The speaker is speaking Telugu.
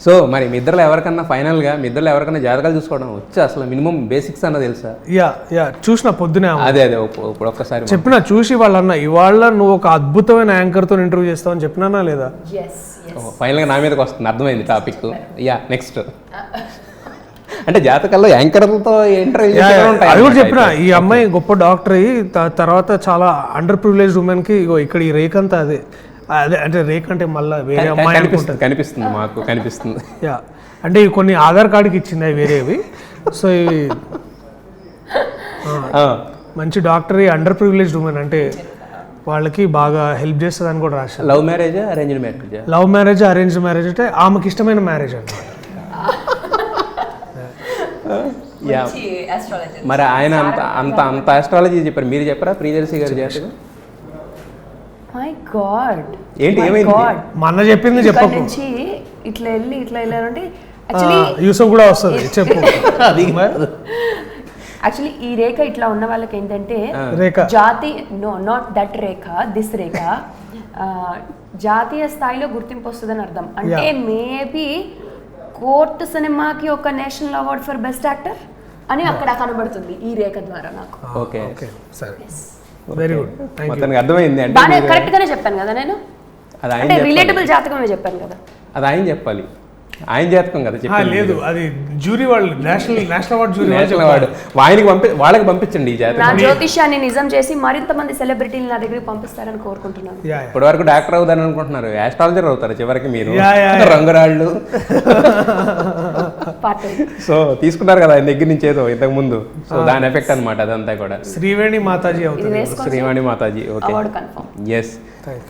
సో మరి మీ ఇద్దరు ఎవరికన్నా ఫైనల్గా మీ ఇద్దరు ఎవరికన్నా జాతకాలు చూసుకోవడం వచ్చా అసలు మినిమం బేసిక్స్ అన్న తెలుసా? యా చూసిన పొద్దునే అదే ఇప్పుడు ఒక్కసారి చెప్పిన చూసి వాళ్ళన్న ఇవాళ నువ్వు ఒక అద్భుతమైన యాంకర్తో ఇంటర్వ్యూ చేస్తావని చెప్పినా లేదా? ఫైనల్గా నా మీదకి వస్తుంది, అర్థమైంది టాపిక్. యా నెక్స్ట్ అంటే జాతకాల్లో యాంకర్లతో ఇంటర్వ్యూ అది కూడా చెప్పిన. ఈ అమ్మాయి గొప్ప డాక్టర్ అయ్యి తర్వాత చాలా అండర్ ప్రివిలేజ్ ఉమెన్కి ఇగో ఇక్కడ ఈ రేక్ అంతా అదే అంటే రేక్ అంటే మళ్ళీ వేరే అమ్మాయి కనిపిస్తుంది మాకు కనిపిస్తుంది. యా అంటే ఇవి కొన్ని ఆధార్ కార్డుకి ఇచ్చింది అవి వేరేవి. సో ఇవి మంచి డాక్టర్ అండర్ ప్రివిలేజ్ ఉమెన్ అంటే వాళ్ళకి బాగా హెల్ప్ చేస్తుంది అని కూడా రాశారు. Love marriage arranged marriage? Love marriage arranged marriage అంటే ఆమెకి ఇష్టమైన మ్యారేజ్ అన్నమాట. మరి ఆయన అంత ఆస్ట్రాలజీ చెప్పారు, మీరు చెప్పారా ప్రియదర్శి గారు జాతకం? మై గాడ్ ఏంటి ఏమైంది? మన చెప్పింది చెప్పకు. నుంచి ఇట్లా వెళ్ళారంటే యాక్చువల్లీ యూసఫ్ కూడా వస్తుంది చెప్పు. యాక్చువల్లీ ఈ రేఖ ఇట్లా ఉన్న వాళ్ళకి ఏంటంటే రేఖ జాతి నాట్ దట్ రేఖ దిస్ రేఖ జాతీయ స్థాయిలో గుర్తింపు వస్తుందని అర్థం. అంటే మేబీ కోర్టు సినిమాకి ఒక national award for best actor అని అక్కడ కనబడుతుంది ఈ రేఖ ద్వారా నాకు. ఓకే సరే వెరీ గుడ్ మొత్తానికి అర్థమైంది. బాగా కరెక్ట్ గానే చెప్పాను కదా నేను, అది అంటే రిలేటబుల్ జాతకమే చెప్పాను కదా. అది ఆయన చెప్పాలి, ఆయన జాతకం కదా చెప్పాలి. లేదు అది జ్యూరీ వాళ్ళు నేషనల్ అవార్డ్ జ్యూరీ అవార్డు వాళ్ళకి పంపించండి ఈ జాతకం. నా జ్యోతిష్యాన్ని నిజం చేసి మరింత మంది సెలబ్రిటీలు నా దగ్గరికి పంపిస్తారని కోరుకుంటున్నాను. ఇప్పటి వరకు డాక్టర్ అవుతారని అనుకుంటున్నారు, ఆస్ట్రాలజర్ అవుతారు చివరికి మీరు, రంగురాళ్ళు. సో తీసుకున్నారు కదా ఆయన దగ్గర నుంచి ఏదో ఇంతకు ముందు, సో దాని ఎఫెక్ట్ అనమాట అదంతా కూడా. శ్రీవేణి మాతాజీ అవుతుంది. Srivani Mataji. Okay award confirm. Yes.